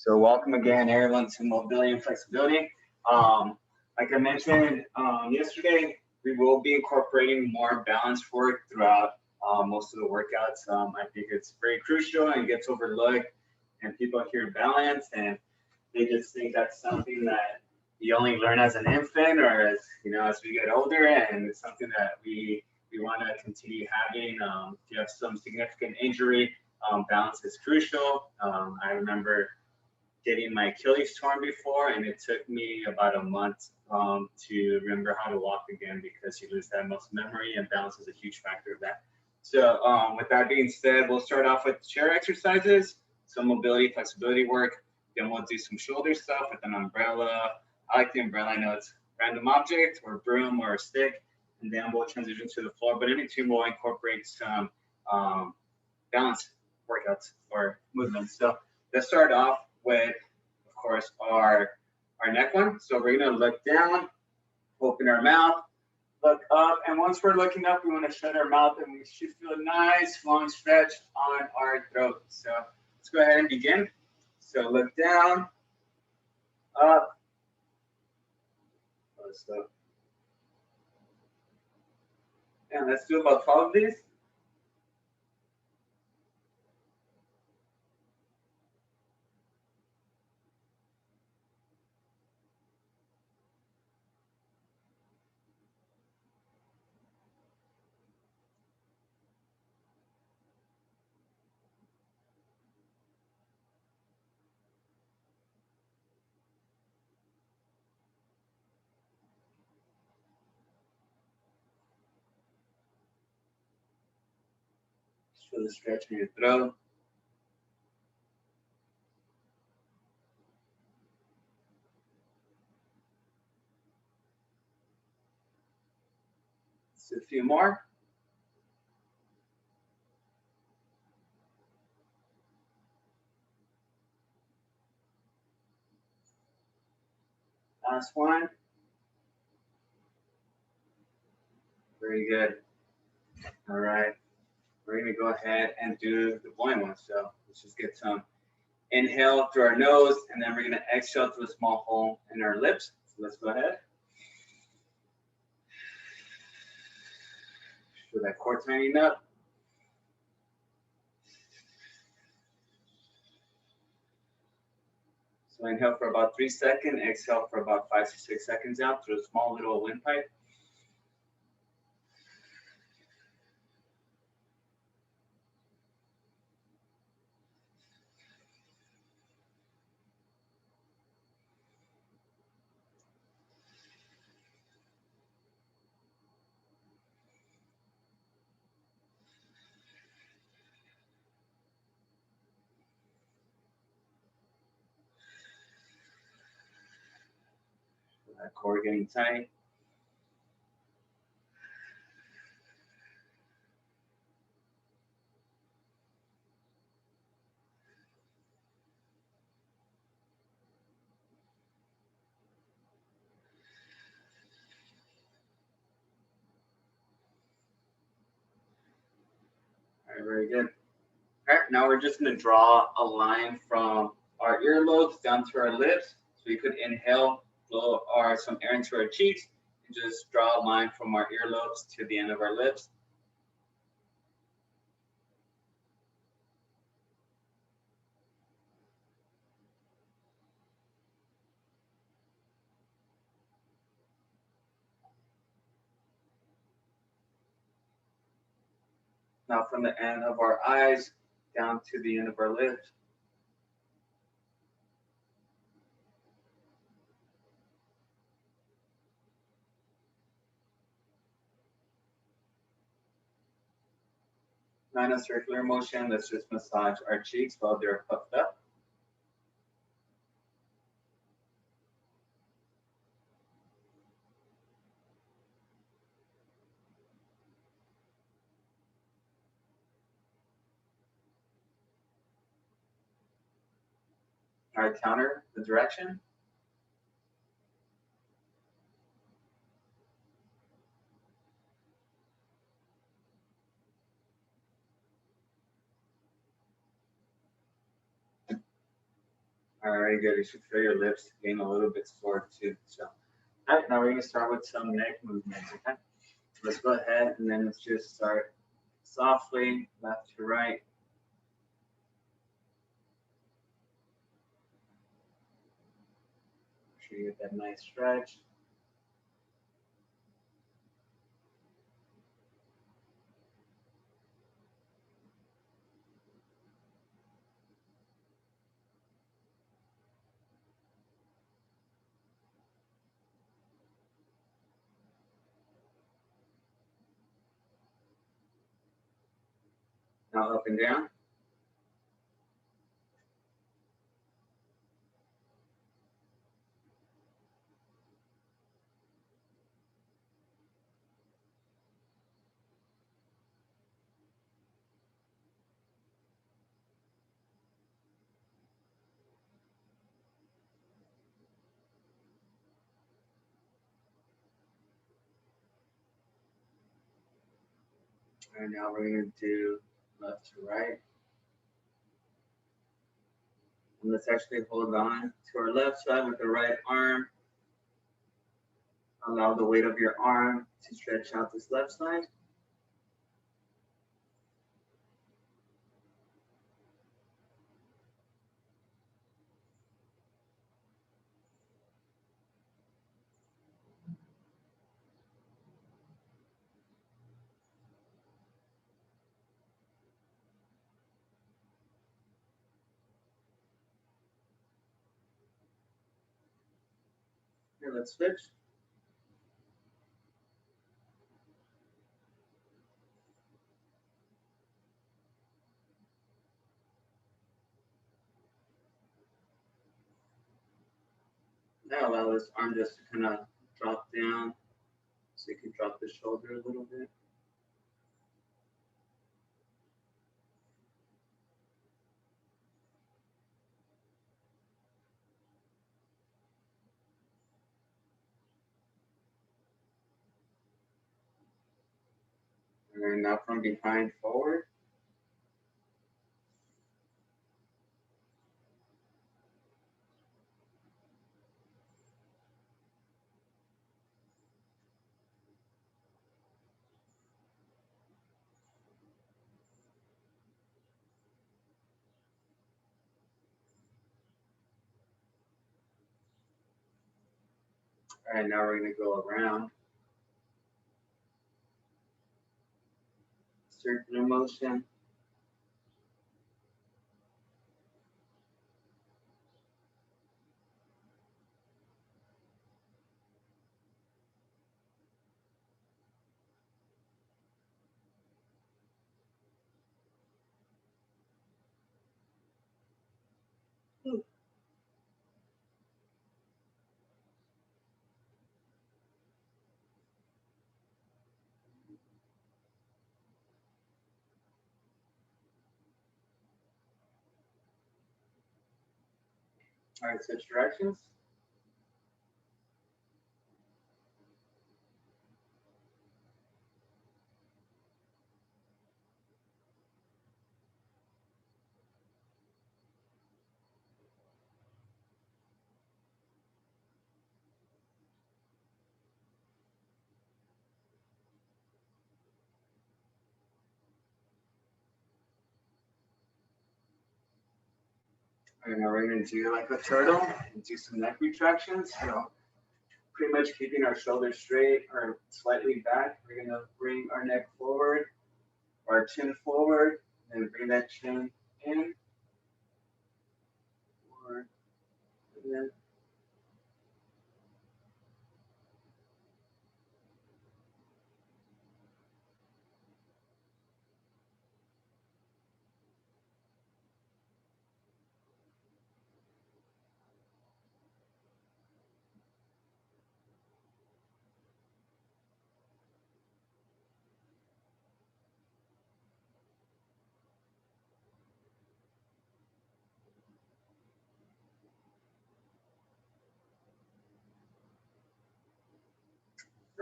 So welcome again, everyone, to Mobility and Flexibility. Like I mentioned yesterday, we will be incorporating more balance work throughout most of the workouts. I think it's very crucial and gets overlooked, and people hear balance and they just think that's something that you only learn as an infant or as as we get older, and it's something that we want to continue having. If you have some significant injury, balance is crucial. I remember getting my Achilles torn before, and it took me about a month to remember how to walk again because you lose that muscle memory, and balance is a huge factor of that. So with that being said, we'll start off with chair exercises, some mobility, flexibility work. Then we'll do some shoulder stuff with an umbrella. I like the umbrella. I know it's a random object or a broom or a stick. And then we'll transition to the floor. But in between, we'll incorporate some balance workouts or movements. So let's start off with, of course, our neck one. So we're gonna look down, open our mouth, look up, and once we're looking up, we want to shut our mouth, and we should feel a nice long stretch on our throat. So let's go ahead and begin. So look down, up, close up. And let's do about 12 of these. Feel the stretch in your throat. Just a few more. Last one. Very good. All right. We're going to go ahead and do the blind one. So let's just get some inhale through our nose, and then we're going to exhale through a small hole in our lips. So let's go ahead. Feel that core tightening up. So inhale for about 3 seconds, exhale for about 5 to 6 seconds out through a small little windpipe. That core getting tight. All right, very good. All right, now we're just going to draw a line from our earlobes down to our lips. So we could inhale, blow some air into our cheeks, and just draw a line from our earlobes to the end of our lips. Now from the end of our eyes down to the end of our lips. Not a circular motion, let's just massage our cheeks while they're puffed up. All right, counter the direction. All right, good. You should feel your lips getting a little bit sore too. So, all right, now we're gonna start with some neck movements. Okay, let's go ahead and then let's just start softly, left to right. Make sure you get that nice stretch. Now up and down. And now we're gonna do left to right. And let's actually hold on to our left side with the right arm. Allow the weight of your arm to stretch out this left side. Here, let's switch. Now allow this arm just to kind of drop down so you can drop the shoulder a little bit. And now from behind forward. All right, now we're going to go around. Circular motion. All right, switch directions. All right, now we're going to do like a turtle and do some neck retractions. So pretty much keeping our shoulders straight or slightly back. We're going to bring our neck forward, our chin forward, and bring that chin in. Forward, and then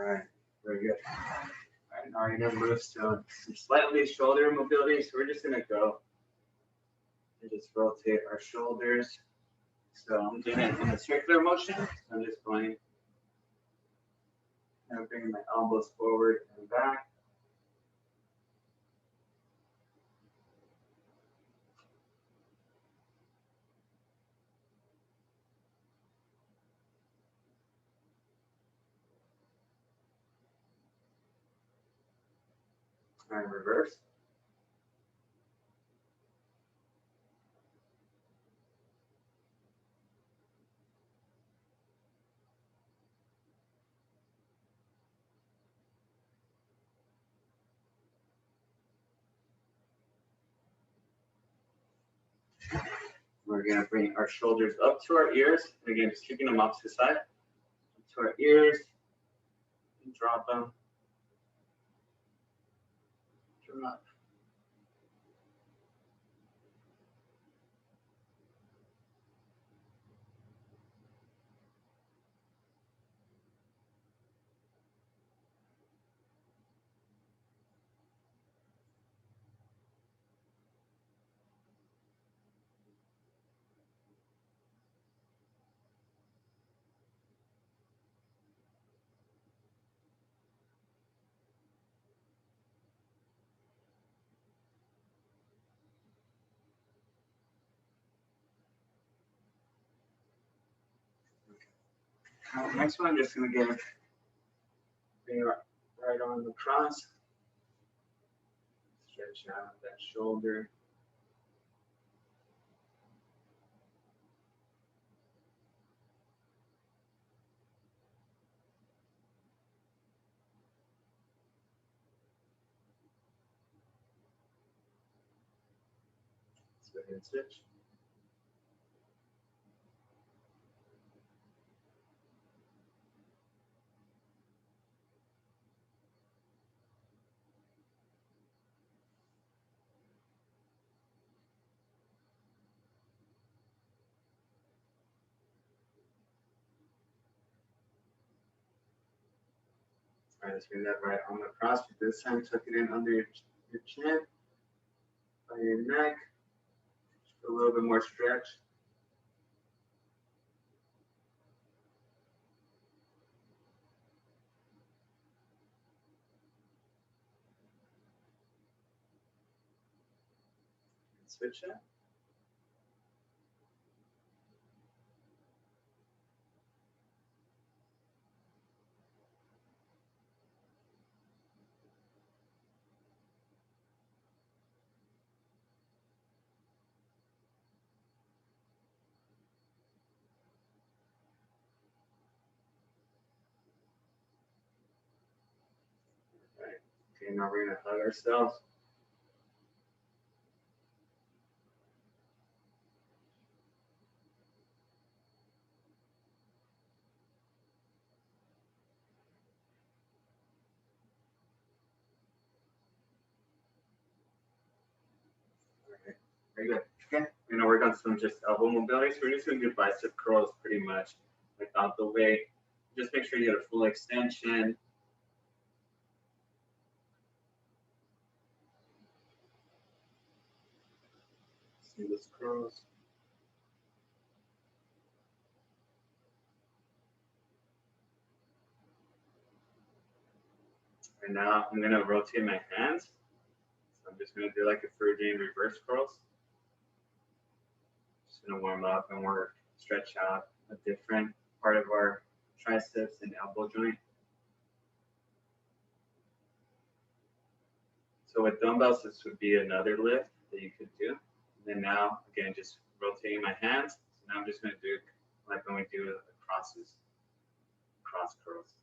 right, very good. All right, now we're going to move to some slightly shoulder mobility. So we're just going to go and just rotate our shoulders So I'm doing it in a circular motion. So I'm just going and bringing my elbows forward and back. And reverse. We're going to bring our shoulders up to our ears. Again, just keeping them opposite side. Up to our ears. And drop them. Drop. Next one, I'm just going to bring your right arm across. Stretch out that shoulder. Let's go ahead and switch. All right, let's bring that right arm across. This time, tuck it in under your chin, by your neck. Just a little bit more stretch. Switch it. All right. Okay, now we're going to hug ourselves. Very good. Okay. We're going to work on some just elbow mobility. So we're just going to do bicep curls pretty much without the weight. Just make sure you get a full extension. See those curls. And now I'm going to rotate my hands. So I'm just going to do like a Freudian reverse curls. Just going to warm up and work, stretch out a different part of our triceps and elbow joint. So with dumbbells, this would be another lift that you could do. And then now, again, just rotating my hands. So now I'm just going to do like when we do the crosses, cross curls.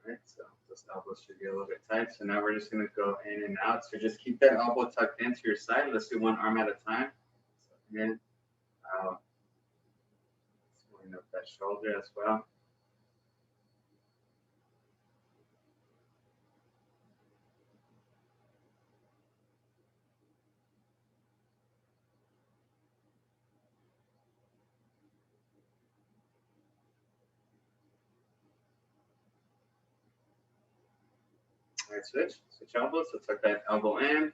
Right, so those elbows should be a little bit tight. So now we're just going to go in and out. So just keep that elbow tucked into your side. Let's do one arm at a time. So in, out. Swing up that shoulder as well. side switch elbow. So tuck that elbow in.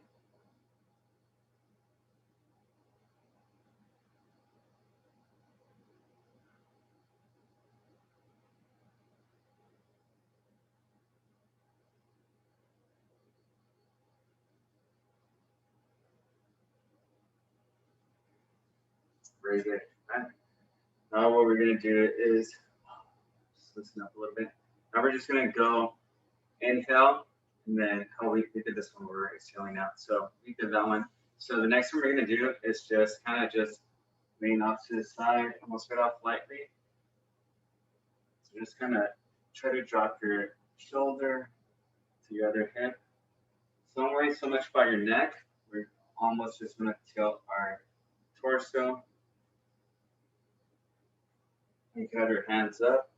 Very good. Right. Now what we're gonna do is just listen up a little bit. Now we're just gonna go inhale, and then we did this one where we're exhaling out. So we did that one. So the next one we're gonna do is just kind of just lean off to the side, almost right off lightly. So just kind of try to drop your shoulder to your other hip. So don't worry so much about your neck. We're almost just gonna tilt our torso. You can have your hands up.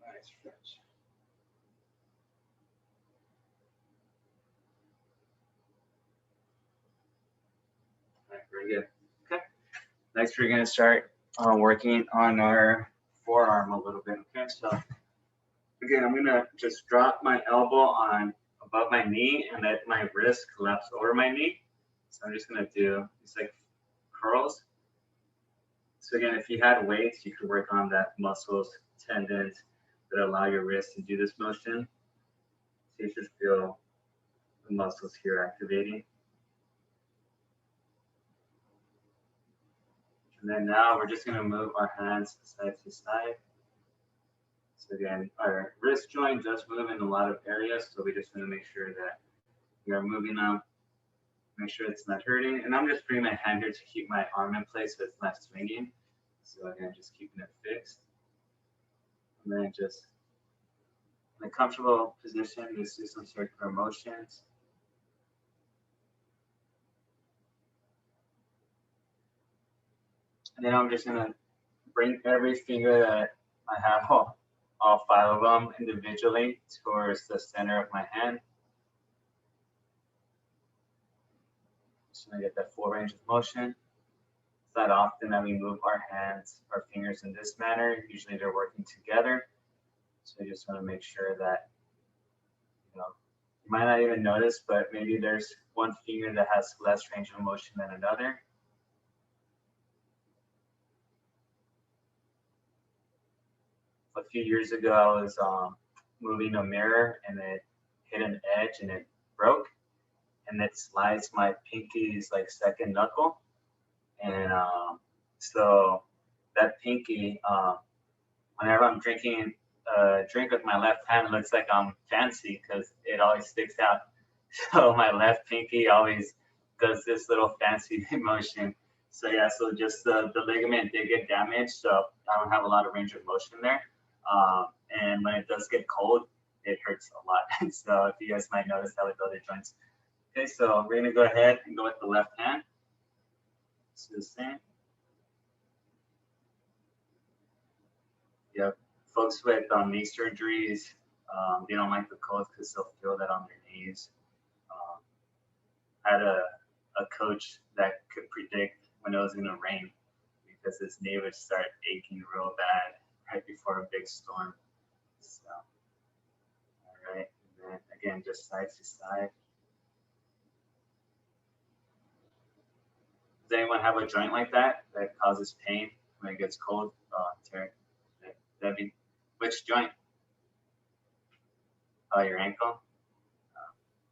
Nice stretch. All right, very good. Okay. Next, we're going to start working on our forearm a little bit. Okay, so again, I'm going to just drop my elbow on above my knee and let my wrist collapse over my knee. So I'm just going to do these like curls. So again, if you had weights, you could work on that muscles, tendons that allow your wrist to do this motion. So you should feel the muscles here activating. And then now we're just going to move our hands side to side. So again, our wrist joint does move in a lot of areas, so we just want to make sure that we are moving them, make sure it's not hurting. And I'm just bringing my hand here to keep my arm in place so it's not swinging. So again, just keeping it fixed. And then just in a comfortable position, just do some circular motions. And then I'm just gonna bring every finger that I have, all 5 of them individually, towards the center of my hand. Just gonna get that full range of motion. It's not often that we move our hands, our fingers in this manner. Usually they're working together. So I just want to make sure that, you might not even notice, but maybe there's one finger that has less range of motion than another. A few years ago, I was moving a mirror and it hit an edge and it broke, and it slides my pinky's like second knuckle. And so that pinky, whenever I'm drinking a drink with my left hand, it looks like I'm fancy because it always sticks out. So my left pinky always does this little fancy motion. So yeah, so just the ligament did get damaged, so I don't have a lot of range of motion there. And when it does get cold, it hurts a lot. So if you guys might notice that with other joints. Okay, so we're gonna go ahead and go with the left hand. So the same. Yep. Folks with knee surgeries, they don't like the cold because they'll feel that on their knees. Had a coach that could predict when it was going to rain because his knee would start aching real bad right before a big storm. So, all right, and then again, just side to side. Does anyone have a joint like that causes pain when it gets cold? Terry, Debbie, which joint? Oh, your ankle?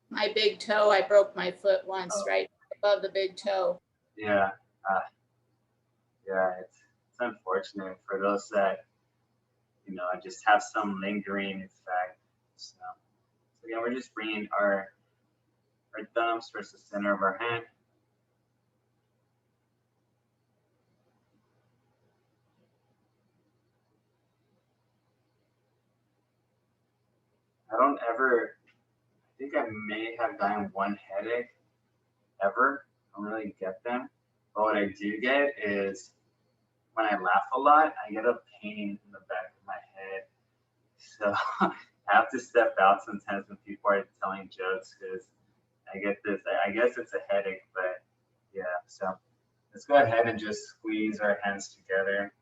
My big toe, I broke my foot once, right above the big toe. Yeah, yeah, it's unfortunate for those that, just have some lingering effect. So yeah, we're just bringing our thumbs towards the center of our hand. I think I may have gotten one headache ever. I don't really get them. But what I do get is when I laugh a lot, I get a pain in the back of my head. So I have to step out sometimes when people are telling jokes because I get this. I guess it's a headache, but Yeah, so let's go ahead and just squeeze our hands together.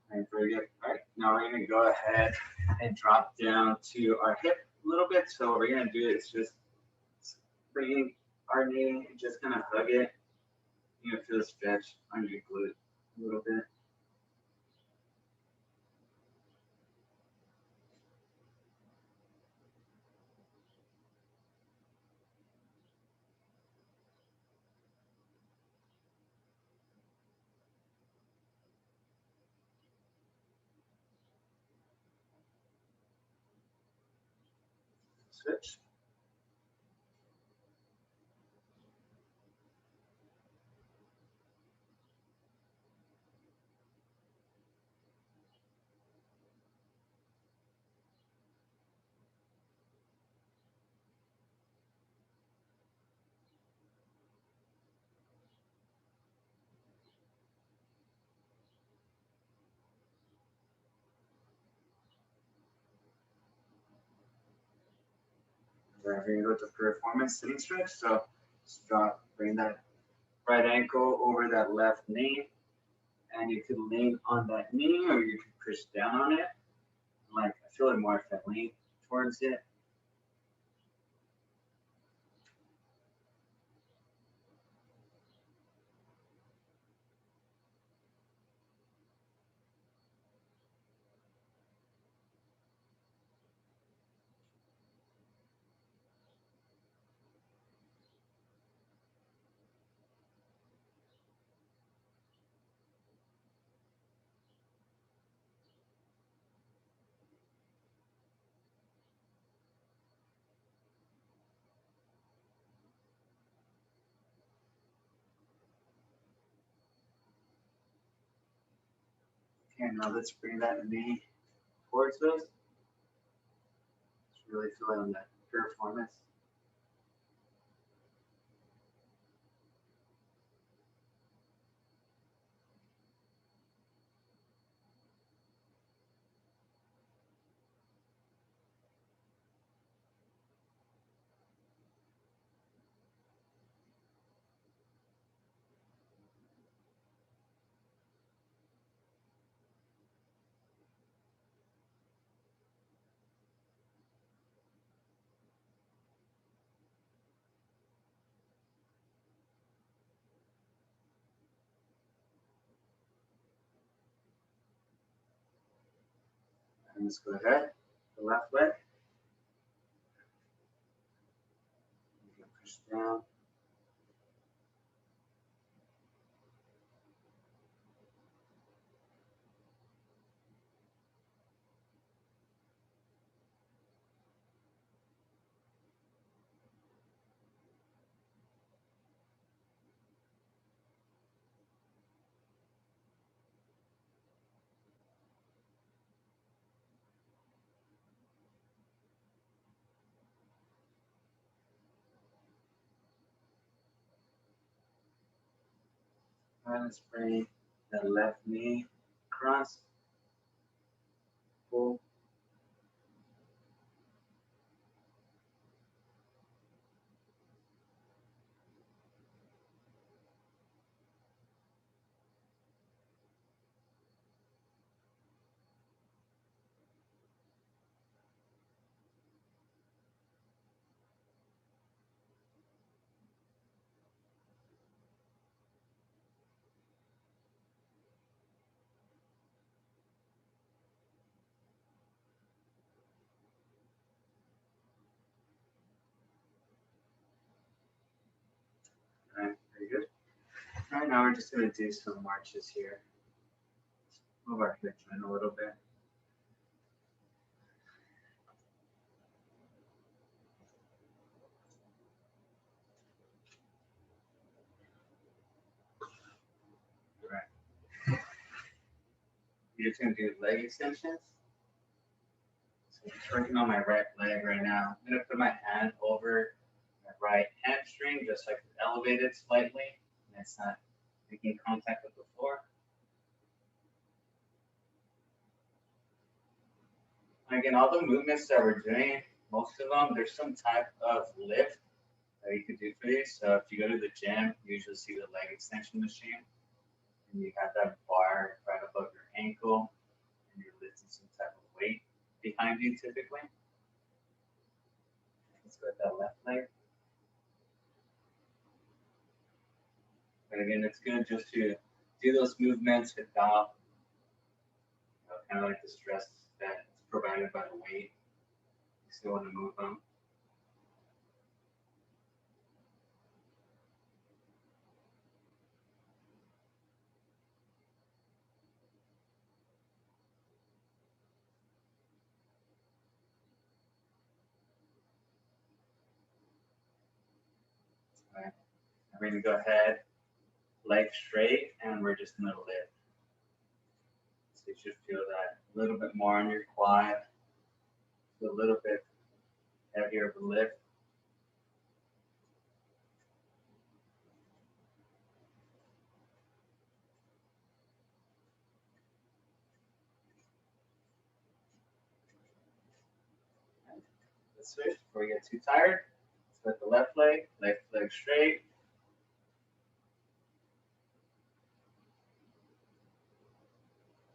And very good. All right, now we're gonna go ahead and drop down to our hip a little bit. So what we're gonna do is just bring our knee and just kind of hug it. You're gonna feel a stretch on your glute a little bit. Switch. We're gonna go to performance sitting stretch. So just drop, bring that right ankle over that left knee, and you could lean on that knee or you could push down on it. Like I feel it more if I lean towards it. Okay, now let's bring that knee towards us. Just really feel it on that performance. And let's go ahead. The left leg. You can push down. And let's bring the left knee across. Pull. All right, very good. All right, now we're just going to do some marches here. Move our hip joint a little bit. All right. You're just going to do leg extensions. So I'm just working on my right leg right now. I'm going to put my hand over my right hamstring, just like elevated slightly, and it's not making contact with the floor. Again, all the movements that we're doing, most of them, there's some type of lift that you could do for these. So if you go to the gym, you usually see the leg extension machine, and you have that bar right above your ankle, and you're lifting some type of weight behind you typically. Let's go with that left leg. And again, it's good just to do those movements without kind of like the stress that's provided by the weight. You still want to move them. All right. We're going to go ahead, leg straight, and we're just going to lift. So you should feel that a little bit more on your quad, a little bit heavier of a lift. Let's switch before we get too tired. Let's lift the left leg straight.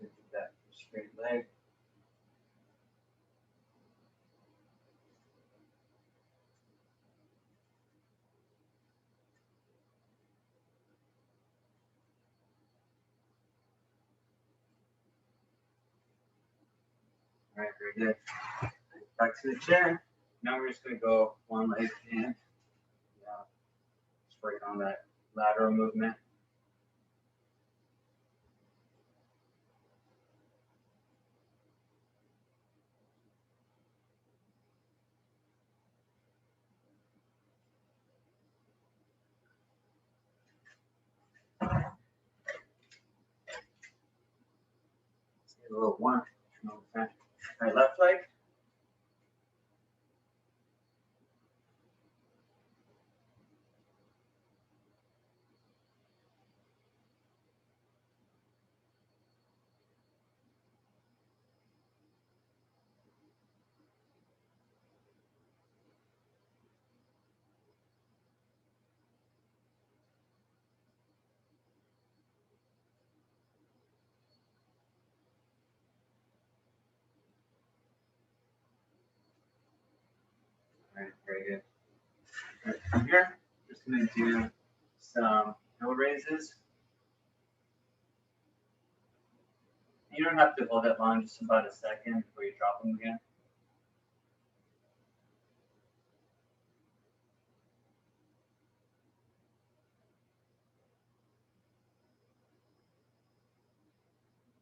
Lift that straight leg. All right, very good. Back to the chair. Now we're just going to go one leg in. Yeah. Just working on that lateral movement. A little warm. All right, left leg. All right, very good. All right, from here, just going to do some hill raises. You don't have to hold that long, just about a second before you drop them again.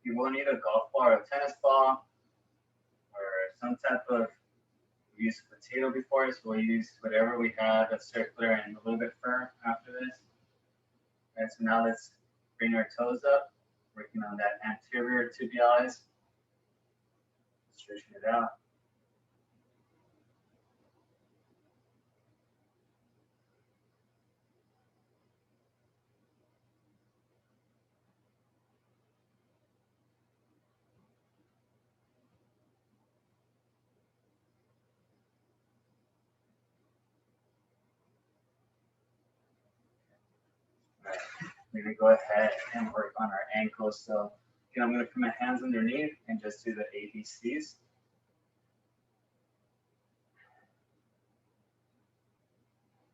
You will need a golf ball or a tennis ball or some type of, we used a potato before, so we'll use whatever we have that's circular and a little bit firm after this. All right, so now let's bring our toes up, working on that anterior tibialis, stretching it out. All right, we're gonna go ahead and work on our ankles. So again, I'm gonna put my hands underneath and just do the ABCs.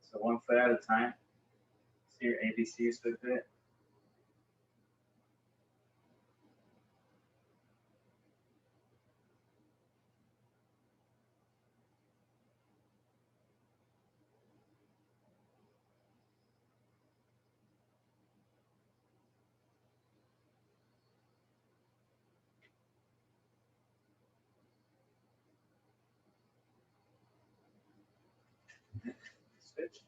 So one foot at a time. See your ABCs with it. Switch.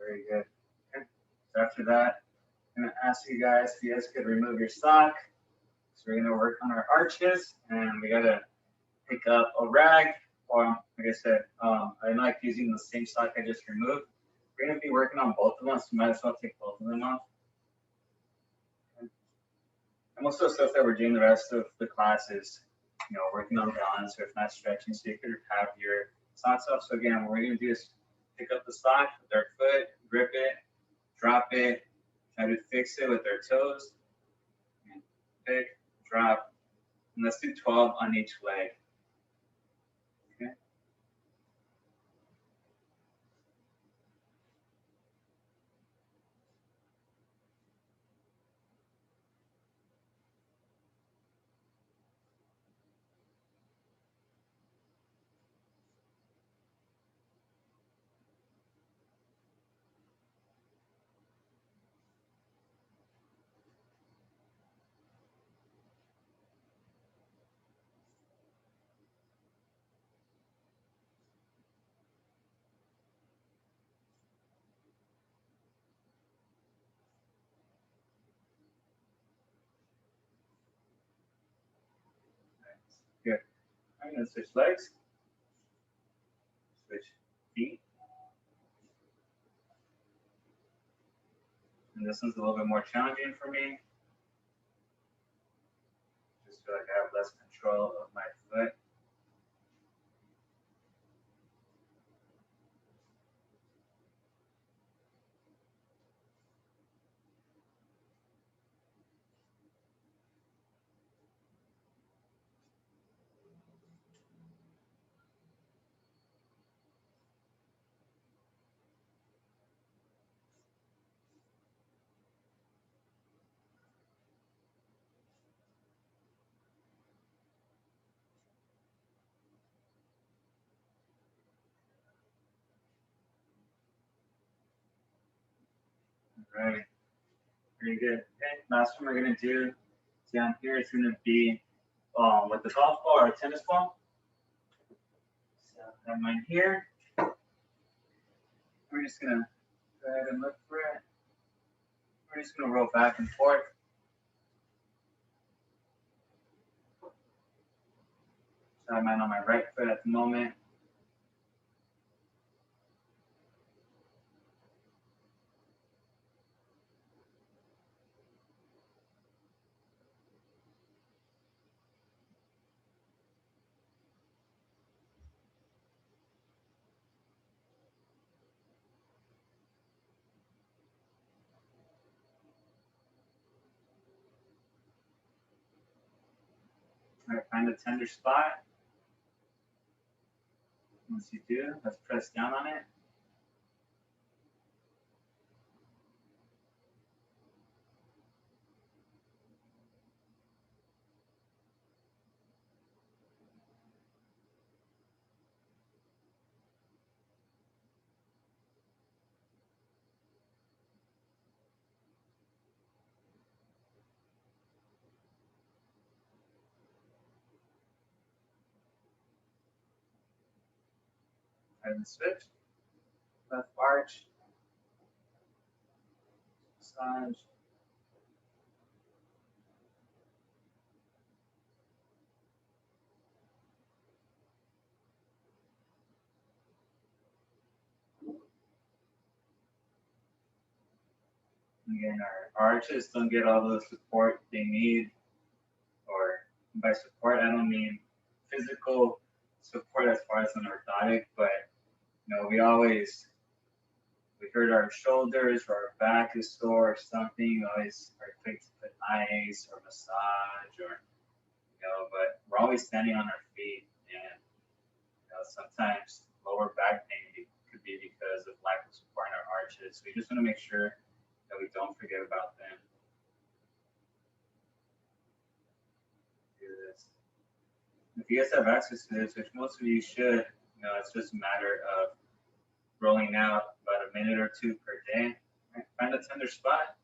Very good. Okay. So after that, I'm gonna ask you guys if you guys could remove your sock. So we're gonna work on our arches, and we gotta pick up a rag, or like I said, I like using the same sock I just removed. We're gonna be working on both of them, so you might as well take both of them off. Okay. And most of the stuff that we're doing the rest of the class is, working on balance, or if not stretching, so you could have your socks off. So again, what we're gonna do is pick up the sock with our foot, grip it, drop it, try to fix it with our toes, and pick, drop, and let's do 12 on each leg. Okay. Good. I'm gonna switch legs, switch feet, and this one's a little bit more challenging for me. Just feel like I have less control of my foot. All right, pretty good. Okay, last one we're gonna do down here is gonna be with the golf ball or a tennis ball. So I have mine here. We're just gonna go ahead and look for it. We're just gonna roll back and forth. So I'm on my right foot at the moment. All right, find a tender spot. Once you do, let's press down on it. And switch. Left arch. Massage. Again, our arches don't get all the support they need, or by support, I don't mean physical support as far as an orthotic, but we hurt our shoulders or our back is sore or something, always are quick to put ice or massage or, but we're always standing on our feet, and sometimes lower back pain could be because of lack of support in our arches. So we just want to make sure that we don't forget about them. Do this. If you guys have access to this, which most of you should, it's just a matter of rolling out about a minute or two per day. Right? Find a tender spot.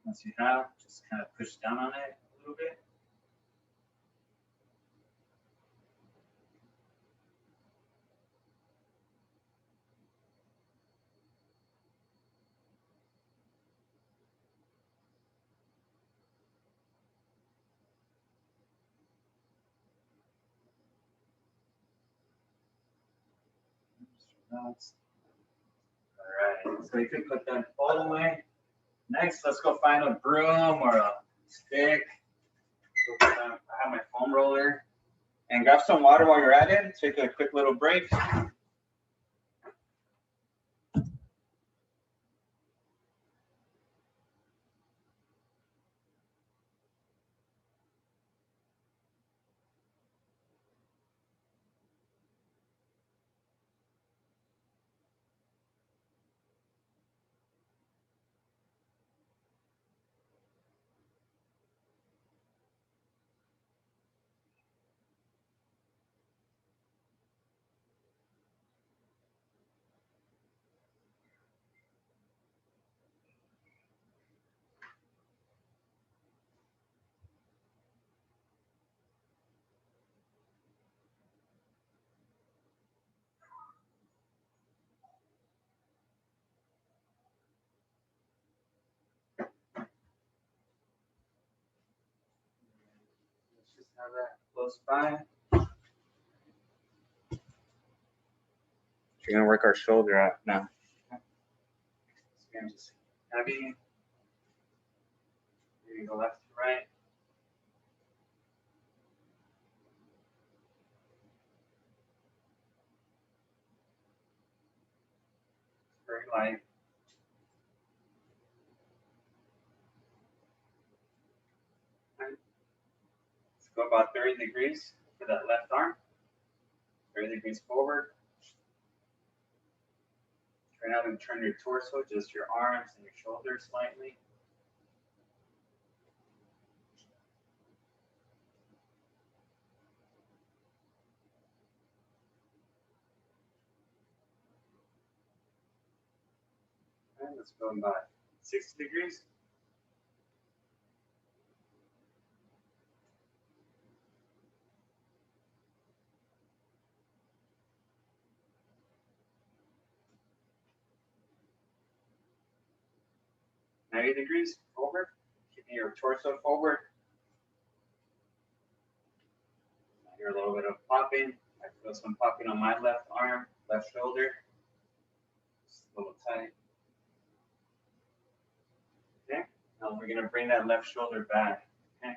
Once you have, just kind of push down on it a little bit. Notes. All right, so you can put them all away. Next, let's go find a broom or a stick. I have my foam roller. And grab some water while you're at it. Take a quick little break. Let's just have that close by. We're gonna work our shoulder out now. So again, just heavy. You're gonna go left to right. Very light. Let's go about 30 degrees for that left arm. 30 degrees forward. Try not to turn your torso, just your arms and your shoulders slightly. And let's go about 60 degrees. Degrees forward, keeping your torso forward. I hear a little bit of popping. I feel some popping on my left arm, left shoulder. Just a little tight. Okay, now we're gonna bring that left shoulder back. Okay.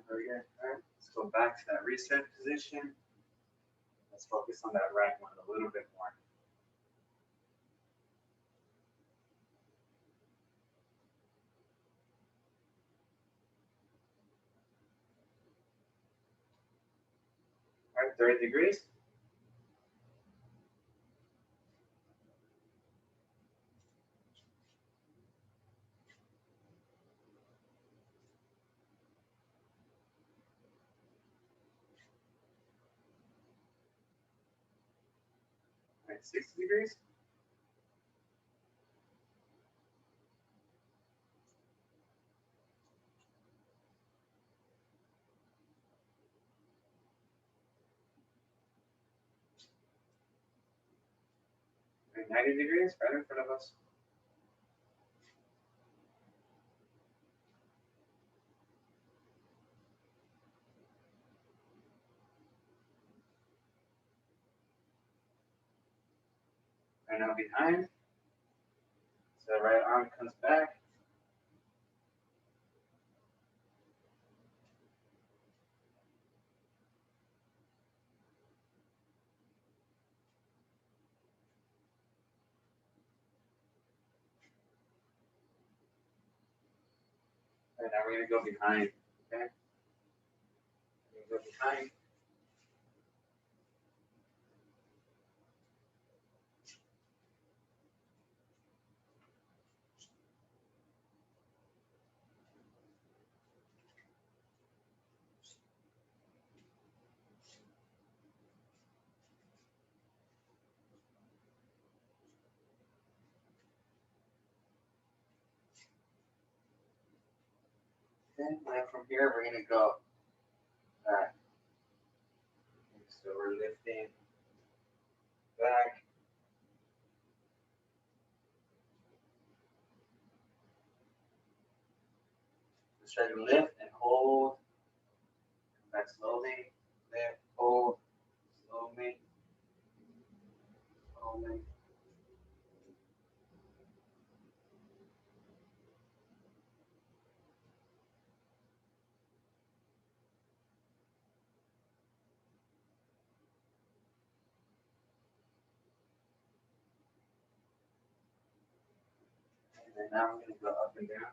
Very good. All right, let's go back to that reset position. Let's focus on that right one a little bit more. All right, 30 degrees. All right, 60 degrees. All right, 90 degrees, right in front of us. And now behind. So the right arm comes back. And now we're gonna go behind. Okay. We're gonna go behind. then from here, we're gonna go back. So we're lifting back. Let's try to lift and hold. Come back slowly. Lift, hold, slowly, slowly. And then now we're gonna go up and down.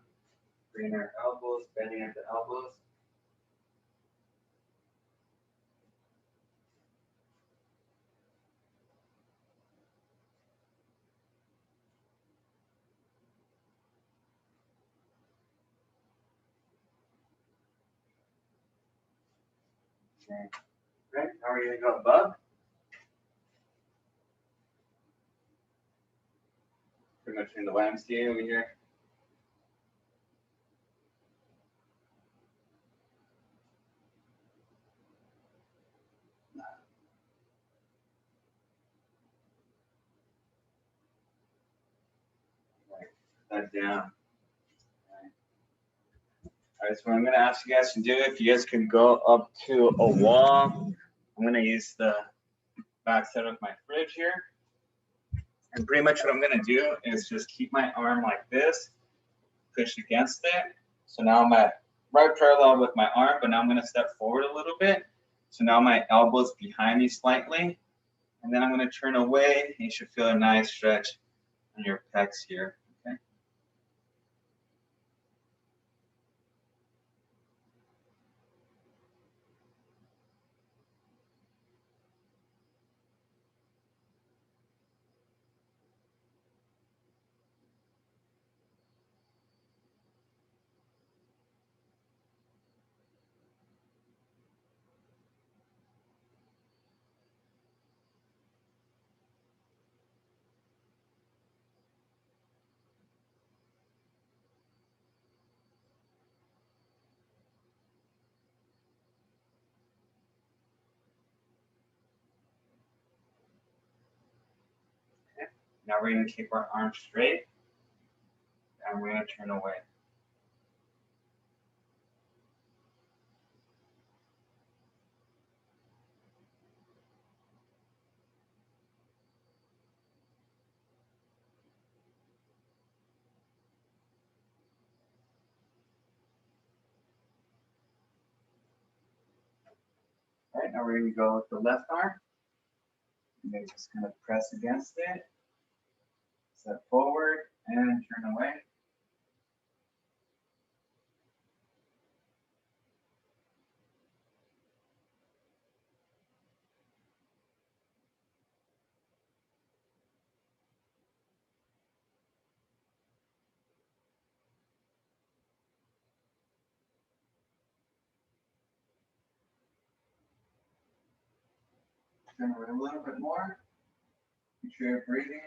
Bring our elbows, bending at the elbows. Okay. Right, now we're gonna go above. Pretty much in the YMCA over here. Right, that down. All right, so what I'm gonna ask you guys to do, if you guys can go up to a wall, I'm gonna use the back side of my fridge here. And pretty much what I'm gonna do is just keep my arm like this, push against it. So now I'm at right parallel with my arm, but now I'm gonna step forward a little bit. So now my elbow's behind me slightly. And then I'm gonna turn away. You should feel a nice stretch on your pecs here, okay? Now we're gonna keep our arms straight and we're gonna turn away. All right, now we're gonna go with the left arm. And then just kind of press against it, step forward and turn away. Turn away a little bit more. Make sure you're breathing.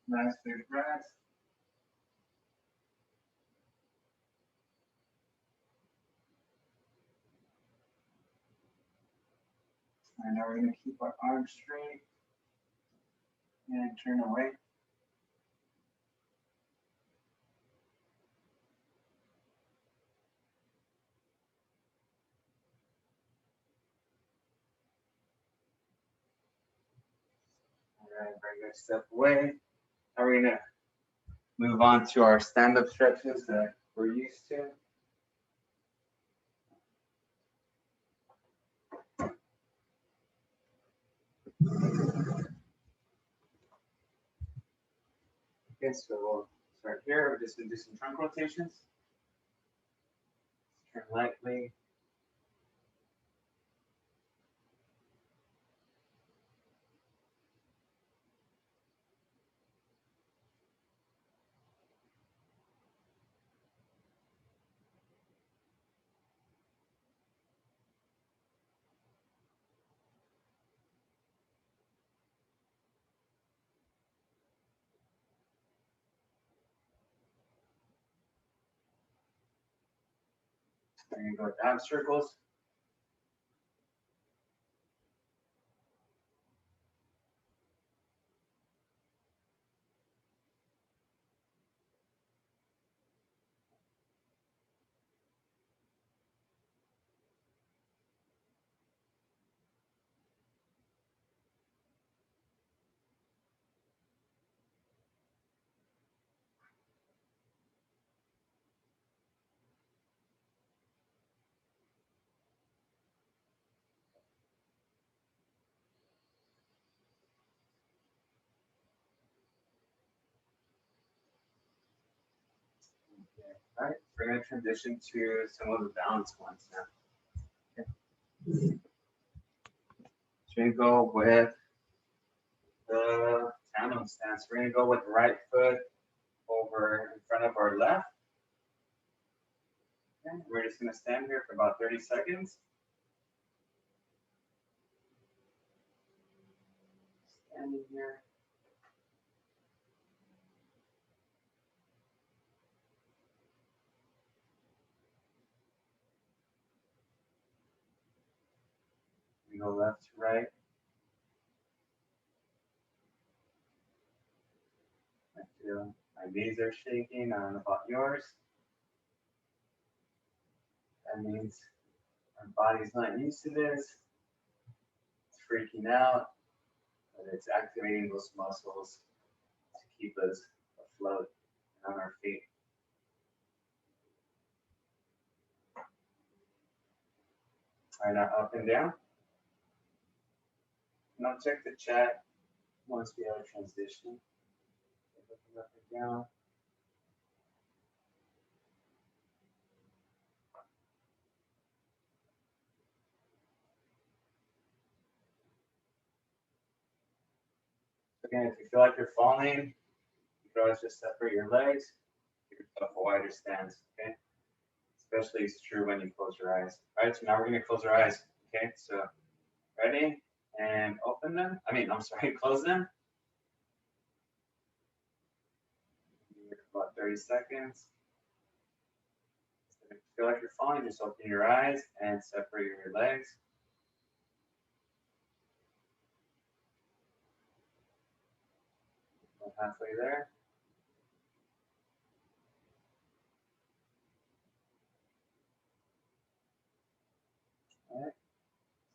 Nice big breaths. And now we're going to keep our arms straight and turn away. All right, very good. Step away. Now we're going to move on to our stand-up stretches that we're used to. Okay, so we'll start here. We're just going to do some trunk rotations. Turn lightly. We're gonna go with ab circles. All right, we're gonna transition to some of the balance ones now. Okay. So we're gonna go with the tandem stance. We're gonna go with right foot over in front of our left. Okay. We're just gonna stand here for about 30 seconds. Standing here. We go left to right. I feel my knees are shaking. I don't know about yours. That means our body's not used to this. It's freaking out, but it's activating those muscles to keep us afloat on our feet. All right, now up and down. Now check the chat once we have a transition. Looking up and down. Again, if you feel like you're falling, you can always just separate your legs, give yourself a wider stance, okay? Especially it's true when you close your eyes. All right, so now we're gonna close our eyes, okay? So ready, and open them. I'm sorry, close them. About 30 seconds. If you feel like you're falling, just open your eyes and separate your legs. About halfway there. All right.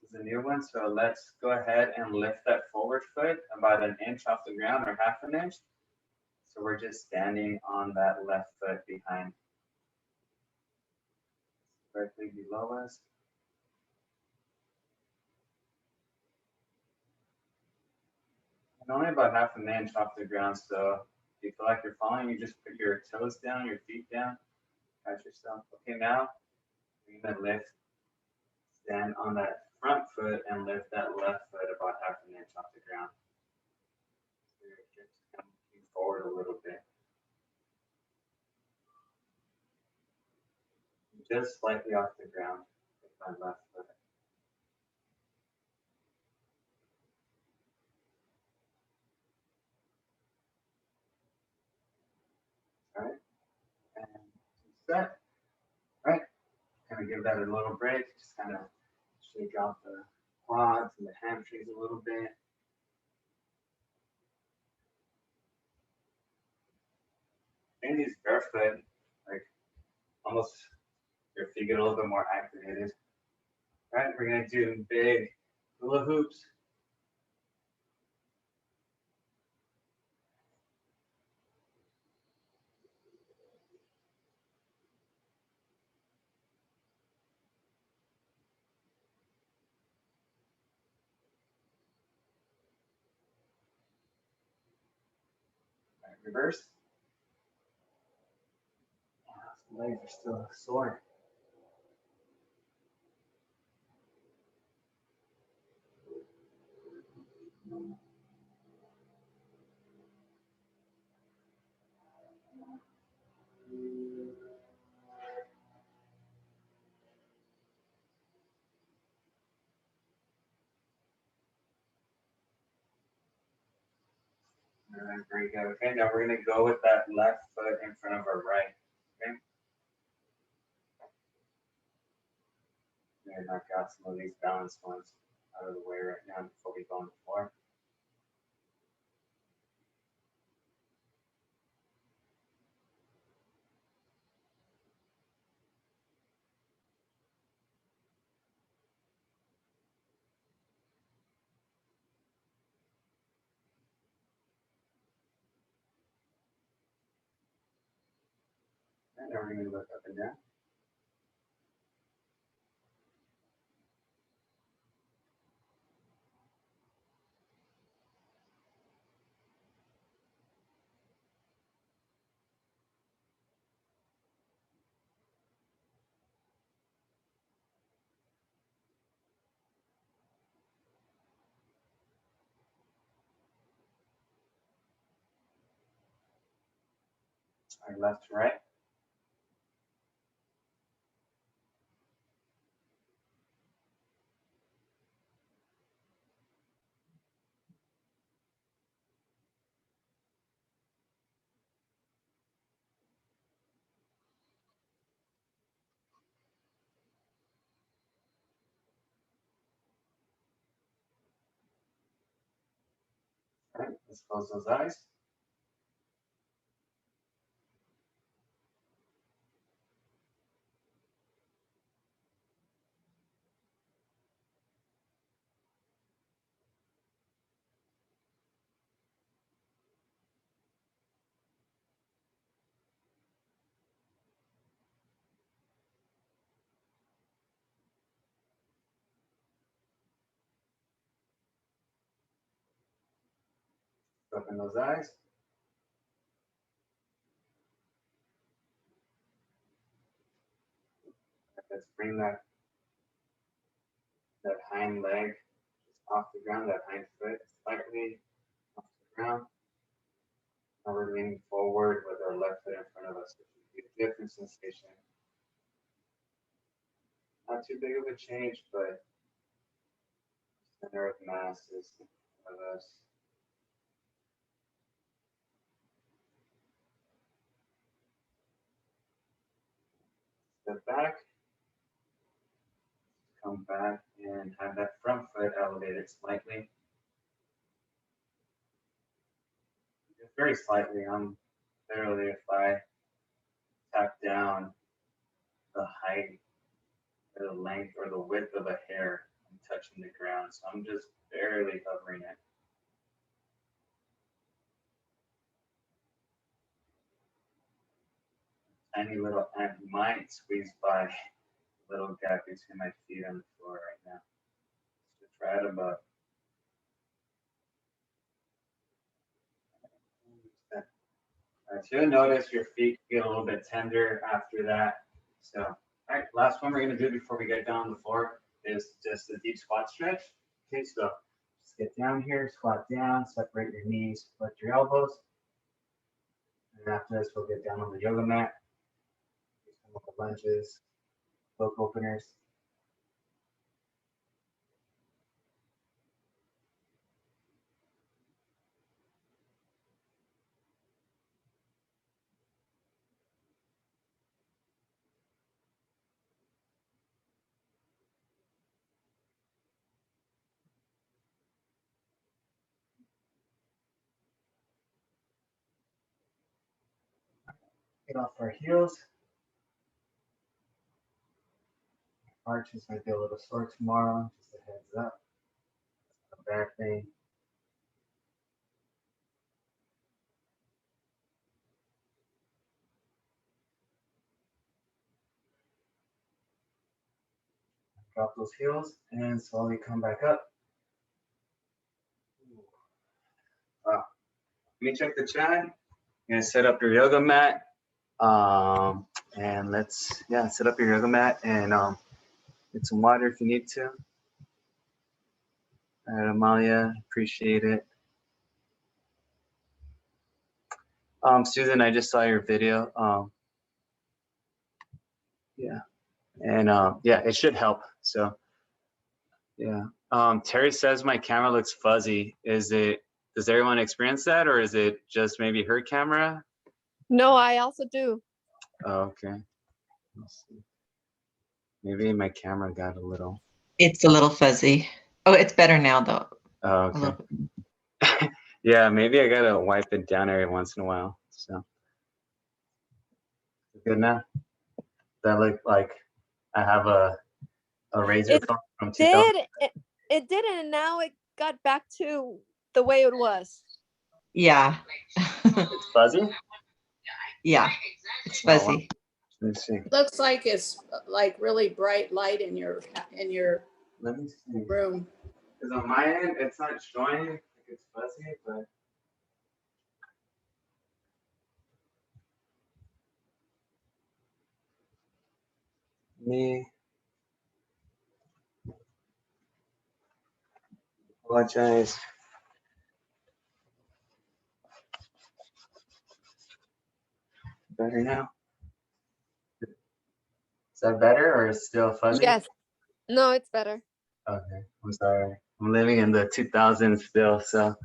This is a new one, so let's go ahead and lift that forward foot about an inch off the ground or half an inch. So we're just standing on that left foot behind. Directly below us. And only about half an inch off the ground, so if you feel like you're falling, you just put your toes down, your feet down, catch yourself. Okay, now we're gonna lift, stand on that front foot and lift that left foot about half an inch off the ground. So you're just coming forward a little bit. Just slightly off the ground with my left foot. All right, and set. All right, kind of give that a little break. Just kind of shake out the quads and the hamstrings a little bit. And these barefoot, like almost your feet get a little bit more activated. All right, we're gonna do big hula hoops. All right, reverse. My legs are still sore. All right, very good. Okay, now we're gonna go with that left foot in front of our right. Okay. Maybe knock out some of these balanced ones out of the way right now before we go on the floor. And now we're going to look up and down. All right, left to right. All right, let's close those eyes. Open those eyes. Let's bring that hind leg just off the ground, that hind foot slightly off the ground. Now we're leaning forward with our left foot in front of us, which would be a different sensation. Not too big of a change, but center of mass is in front of us. Step back. Come back and have that front foot elevated slightly. Just very slightly. I'm literally, if I tap down the height or the length or the width of a hair, I'm touching the ground. So I'm just barely hovering it. Tiny little ant might squeeze by the little gap between my feet on the floor right now. Just right above. All right, so you'll notice your feet get a little bit tender after that. So, all right, last one we're gonna do before we get down on the floor is just a deep squat stretch. Okay, so just get down here, squat down, separate your knees, lift your elbows. And after this, we'll get down on the yoga mat. Do some of the lunges, book openers. Get off our heels. Arches might be a little sore tomorrow, just a heads up. It's not a bad thing. Drop those heels and slowly come back up. Let me check the chat. You're gonna set up your yoga mat. And let's, set up your yoga mat and get some water if you need to. All right, Amalia, appreciate it. Susan, I just saw your video. And it should help. So, Terry says my camera looks fuzzy. Does everyone experience that, or is it just maybe her camera? No, I also do. Oh, okay. Let's see. Maybe my camera got a little. It's a little fuzzy. Oh, it's better now though. Oh, A okay. little bit. Yeah, maybe I gotta wipe it down every once in a while. So good now. That look like I have a razor It phone from 2000. it did, and now it got back to the way it was. Yeah. It's fuzzy. Yeah, it's Oh, wow. fuzzy. Let me see. Looks like it's like really bright light in your Let me see. room. Because on my end, it's not showing like it's fuzzy, but me apologize. Better now? Is that better or is still fuzzy? Yes. No, it's better. Okay, I'm sorry. I'm living in the 2000s still, so.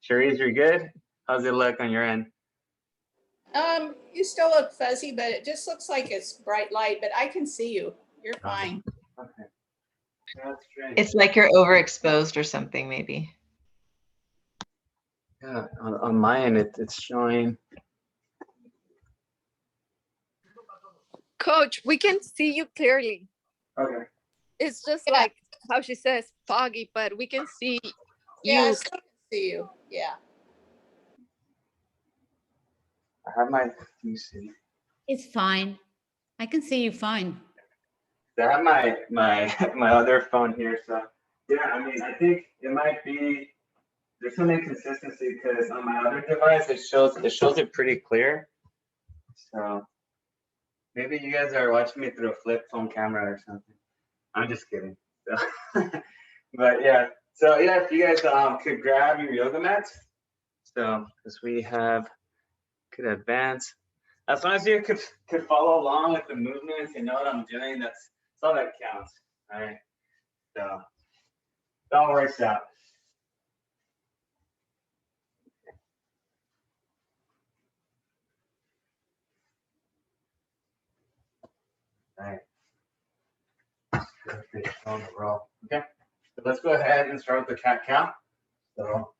Cherise, you're good? How's it look on your end? You still look fuzzy, but it just looks like it's bright light, but I can see you. You're fine. Okay. That's strange. It's like you're overexposed or something, maybe. Yeah, on my end, it's showing. Coach, we can see you clearly. Okay. It's just Yeah. like how she says foggy, but we can see Yeah, I you. still can see you. Yeah. I have my, let me see. It's fine. I can see you fine. I have my other phone here, so yeah, I mean, I think it might be, there's some inconsistency because on my other device, it shows it pretty clear. So maybe you guys are watching me through a flip phone camera or something. I'm just kidding. So, but yeah, so yeah, if you guys could grab your yoga mats. So because we could advance. As long as you could follow along with the movements and know what I'm doing, that's all that counts. All right. So don't worry, stop. All right. On the roll. Okay. So let's go ahead and start with the cat cow. So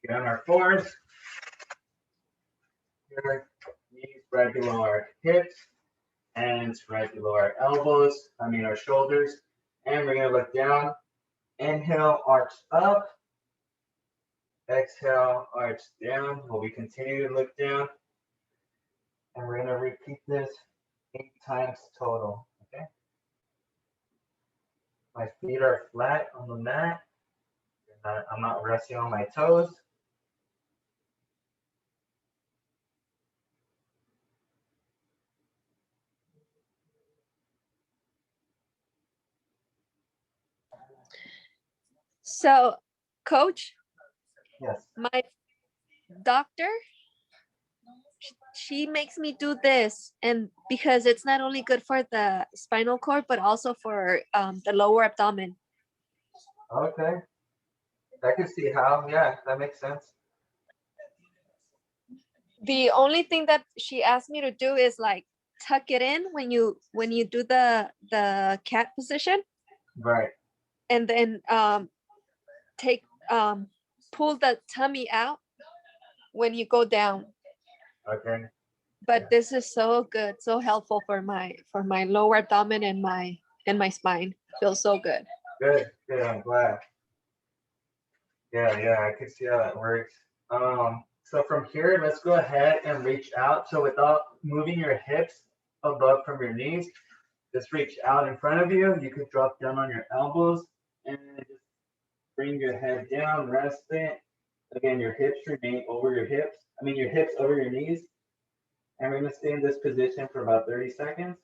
get on our floors. Your knees right below our hips, hands right below our elbows, our shoulders. And we're gonna look down. Inhale, arch up. Exhale, arch down. While we continue to look down. And we're gonna repeat this 8 times total, okay? My feet are flat on the mat. I'm not resting on my toes. So, coach, Yes. my doctor, she makes me do this, and because it's not only good for the spinal cord, but also for the lower abdomen. Okay. I can see how. Yeah, that makes sense. The only thing that she asked me to do is like tuck it in when you do the cat position, Right. and then take pull the tummy out when you go down. Okay. But this is so good, so helpful for my lower abdomen and my spine. Feels so good. Good. Good. I'm glad. Yeah, I can see how that works. So from here, let's go ahead and reach out. So without moving your hips above from your knees, just reach out in front of you. You could drop down on your elbows and just bring your head down, rest it. Again, your hips remain over your hips. Your hips over your knees. And we're gonna stay in this position for about 30 seconds.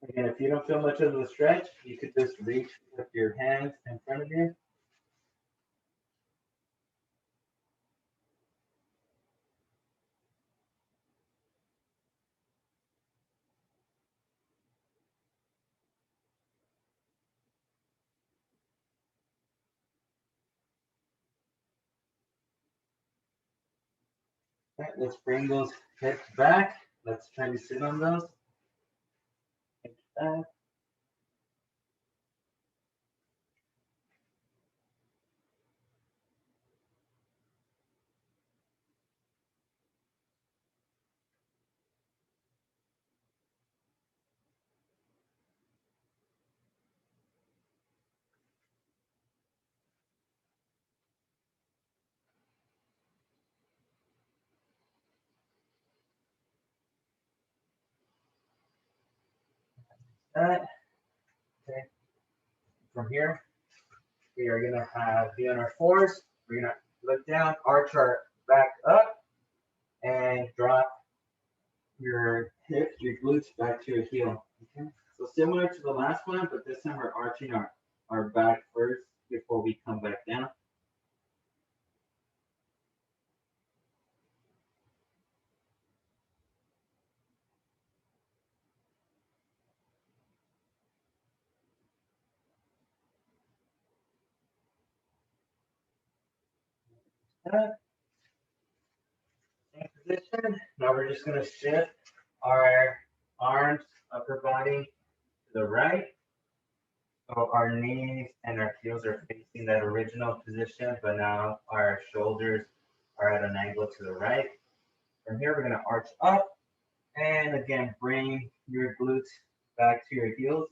Again, if you don't feel much of a stretch, you could just reach with your hands in front of you. Okay, let's bring those hips back. Let's try to sit on those. back. That. Okay. From here, we are gonna have be on our fours. We're gonna look down, arch our back up, and drop your hips, your glutes back to your heel. Okay. So similar to the last one, but this time we're arching our back first before we come back down. That. Same position. Now we're just gonna shift our arms, upper body to the right. So our knees and our heels are facing that original position, but now our shoulders are at an angle to the right. From here, we're gonna arch up and again, bring your glutes back to your heels.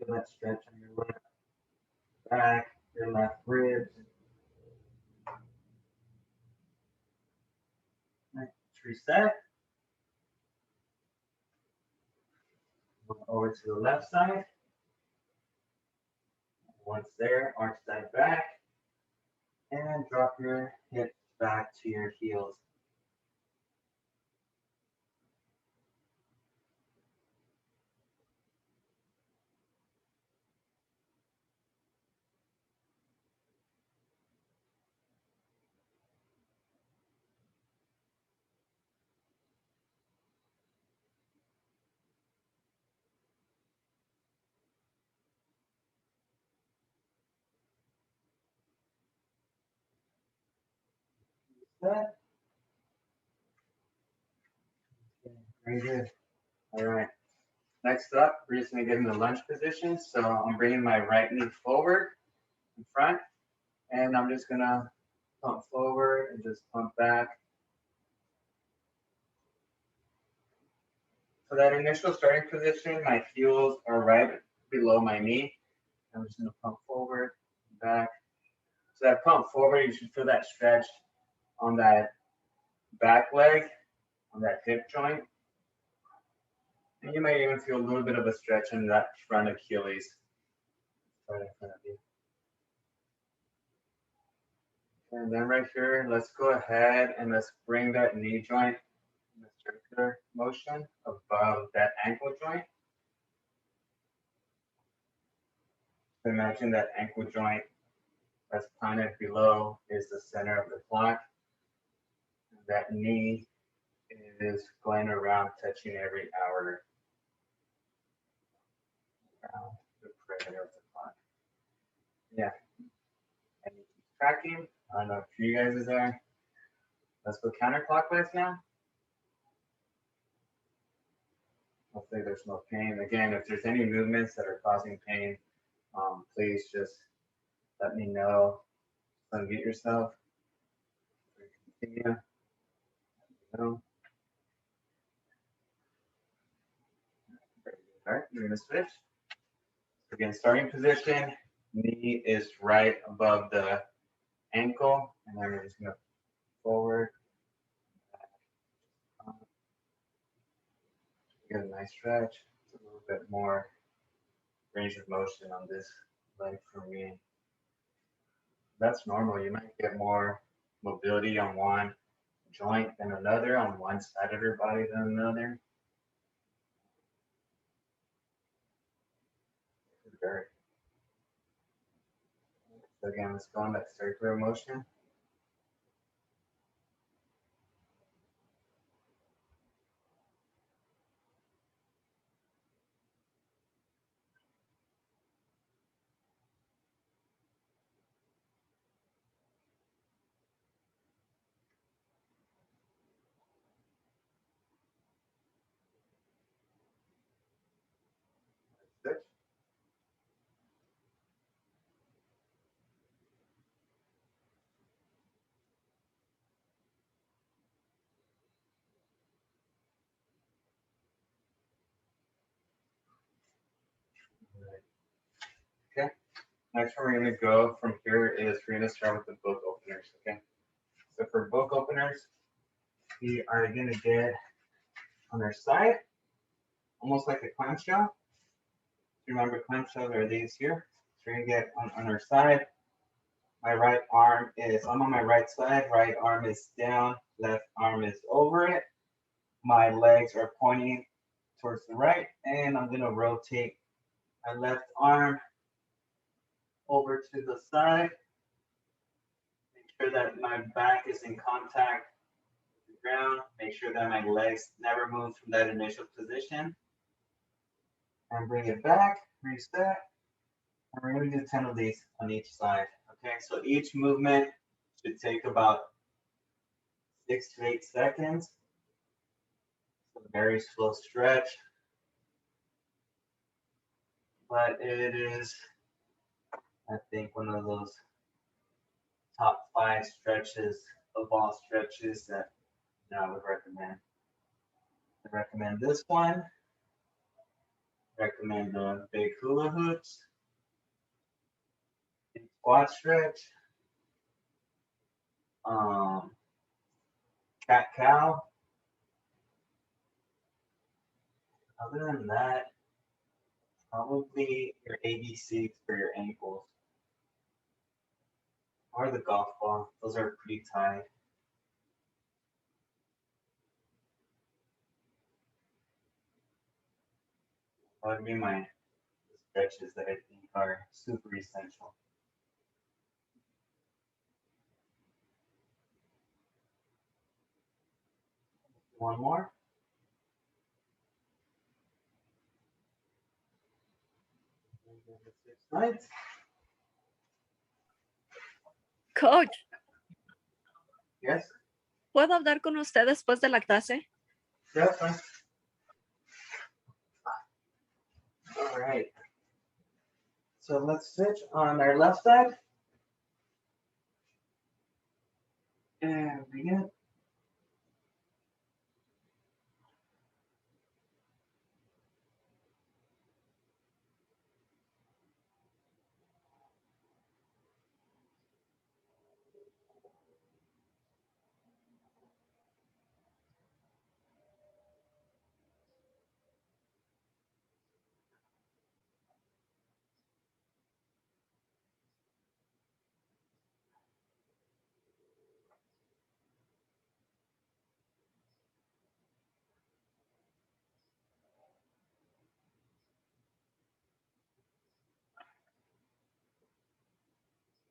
Feel that stretch on your left back, your left ribs. Let's reset. Over to the left side. Once there, arch that back and drop your hips back to your heels. Reset. Okay, very good. All right. Next up, we're just gonna get in the lunge position. So I'm bringing my right knee forward in front, and I'm just gonna pump forward and just pump back. So that initial starting position, my heels are right below my knee. I'm just gonna pump forward, back. So that pump forward, you should feel that stretch on that back leg, on that hip joint. And you may even feel a little bit of a stretch in that front Achilles. Right in front of you. And then right here, let's go ahead and let's bring that knee joint in a circular motion above that ankle joint. Imagine that ankle joint that's planted below is the center of the block. That knee is going around touching every hour around the perimeter of the block. Yeah. And you keep tracking. I don't know if you guys is there. Let's go counterclockwise now. Hopefully there's no pain. Again, if there's any movements that are causing pain, please just let me know. Unmute yourself. Continue. No. All right, you're gonna switch. Again, starting position, knee is right above the ankle, and then we're just gonna forward. Get a nice stretch. It's a little bit more range of motion on this leg for me. That's normal. You might get more mobility on one joint than another, on one side of your body than another. Very. So again, let's go on that circular motion. Next one we're gonna go from here is we're gonna start with the book openers, okay? So for book openers, we are gonna get on their side, almost like a clamshell. Remember clamshells are these here? So we're gonna get on our side. My right arm is, I'm on my right side, right arm is down, left arm is over it. My legs are pointing towards the right, and I'm gonna rotate my left arm over to the side. Make sure that my back is in contact with the ground. Make sure that my legs never move from that initial position. And bring it back, reset. And we're gonna do 10 of these on each side. Okay, so each movement should take about 6 to 8 seconds. It's a very slow stretch, but it is, I think, one of those top 5 stretches of all stretches that I would recommend. I recommend this one. Recommend the big hula hoops, squat stretch, cat cow. Other than that, probably your ABCs for your ankles or the golf ball. Those are pretty tight. That would be my stretches that I think are super essential. One more. Right. Coach, Yes. ¿puedo hablar con usted después de la clase? Yeah, fine. All right. So let's switch on our left side. And begin.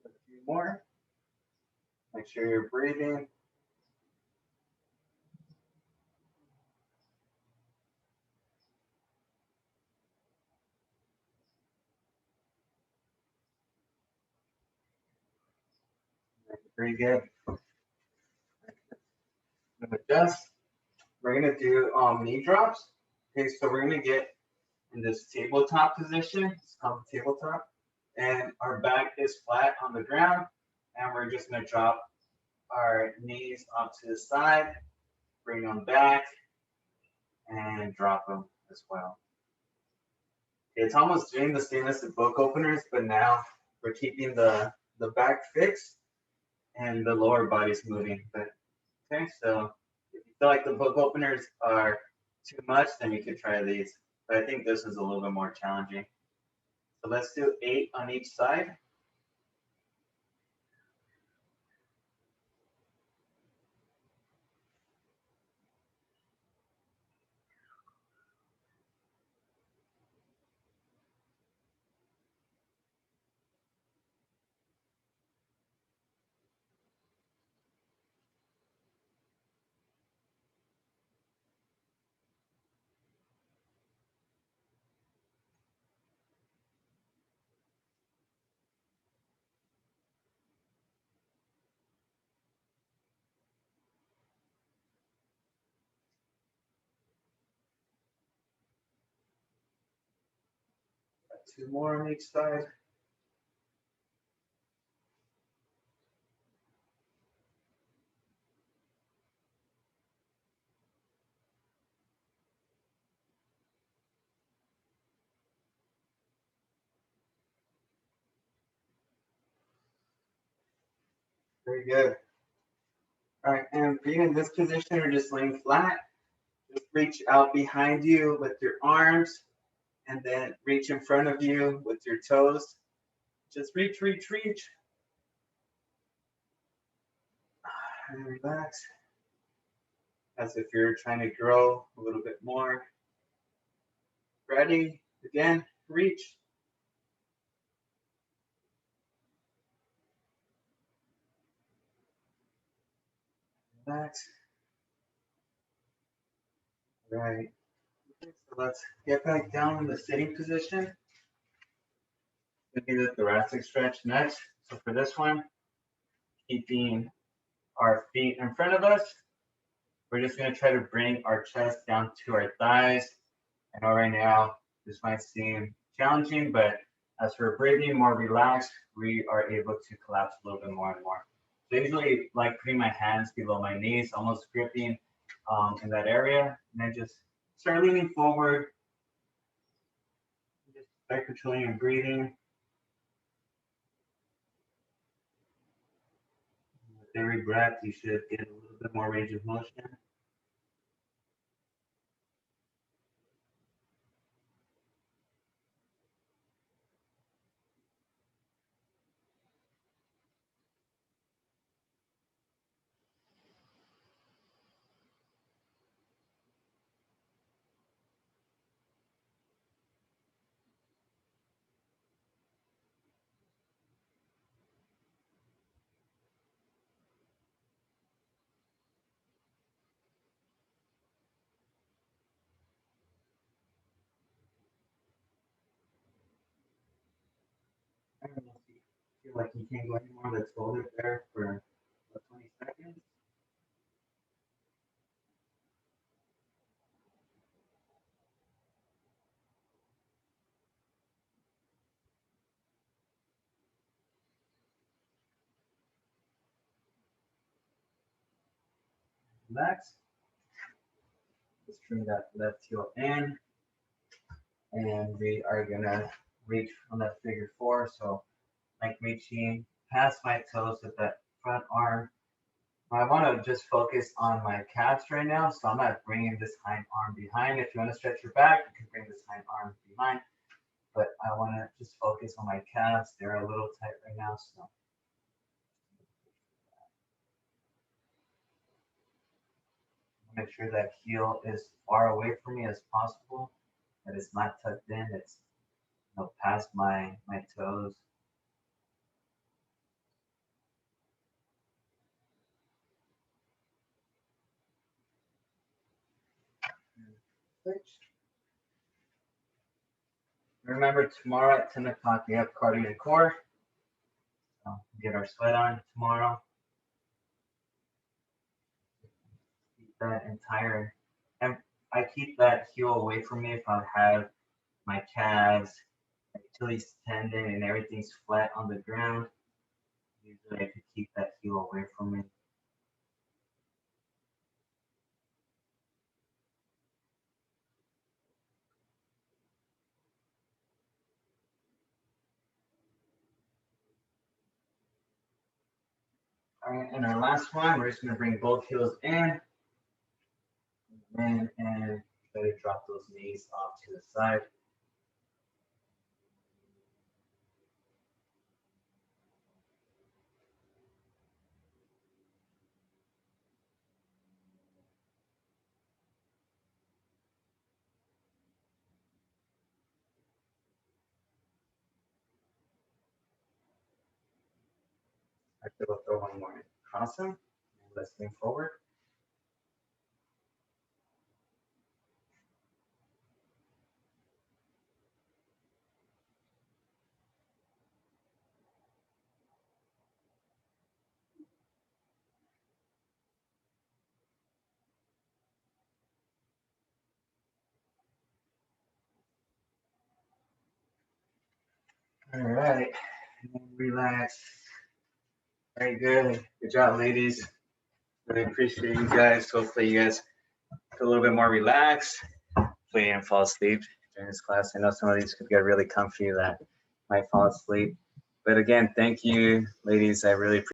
A few more. Make sure you're breathing. Very good. Adjust. We're gonna do knee drops. Okay, so we're gonna get in this tabletop position. It's called the tabletop, and our back is flat on the ground, and we're just gonna drop our knees onto the side, bring them back, and drop them as well. It's almost doing the same as the book openers, but now we're keeping the back fixed and the lower body's moving. But okay, so if you feel like the book openers are too much, then you could try these. But I think this is a little bit more challenging. So let's do 8 on each side. Got 2 more on each side. Very good. All right, and being in this position, you're just laying flat. Just reach out behind you with your arms, and then reach in front of you with your toes. Just reach, reach, reach. And relax. As if you're trying to grow a little bit more. Ready? Again, reach. Relax. Right. Okay, so let's get back down in the sitting position. Gonna do the thoracic stretch next. So for this one, keeping our feet in front of us, we're just gonna try to bring our chest down to our thighs. I know right now this might seem challenging, but as we're breathing more relaxed, we are able to collapse a little bit more and more. So I usually like putting my hands below my knees, almost gripping in that area, and then just start leaning forward. Just start controlling your breathing. With every breath, you should get a little bit more range of motion. I don't know if you feel like you can't go anymore. Let's hold it there for about 20 seconds. Relax. Just bring that left heel in. And we are gonna reach on that figure four. So like reaching past my toes with that front arm. I want to just focus on my calves right now. So I'm not bringing this hind arm behind. If you want to stretch your back, you can bring this hind arm behind. But I want to just focus on my calves. They're a little tight right now. So make sure that heel is far away from me as possible. That it's not tucked in. It's past my toes. Switch. Remember, tomorrow at 10 o'clock, we have cardio and core. So get our sweat on tomorrow. Keep that entire, and I keep that heel away from me if I have my calves, Achilles tendon, and everything's flat on the ground. Usually I could keep that heel away from me. All right, and our last one, we're just gonna bring both heels in, and try to drop those knees off to the side. Actually, we'll throw one more in. Awesome. Let's move forward. All right, and then relax. Very good. Good job, ladies. Really appreciate you guys. Hopefully you guys feel a little bit more relaxed. Hopefully you didn't fall asleep during this class. I know some of these could get really comfy that might fall asleep. But again, thank you, ladies. I really appreciate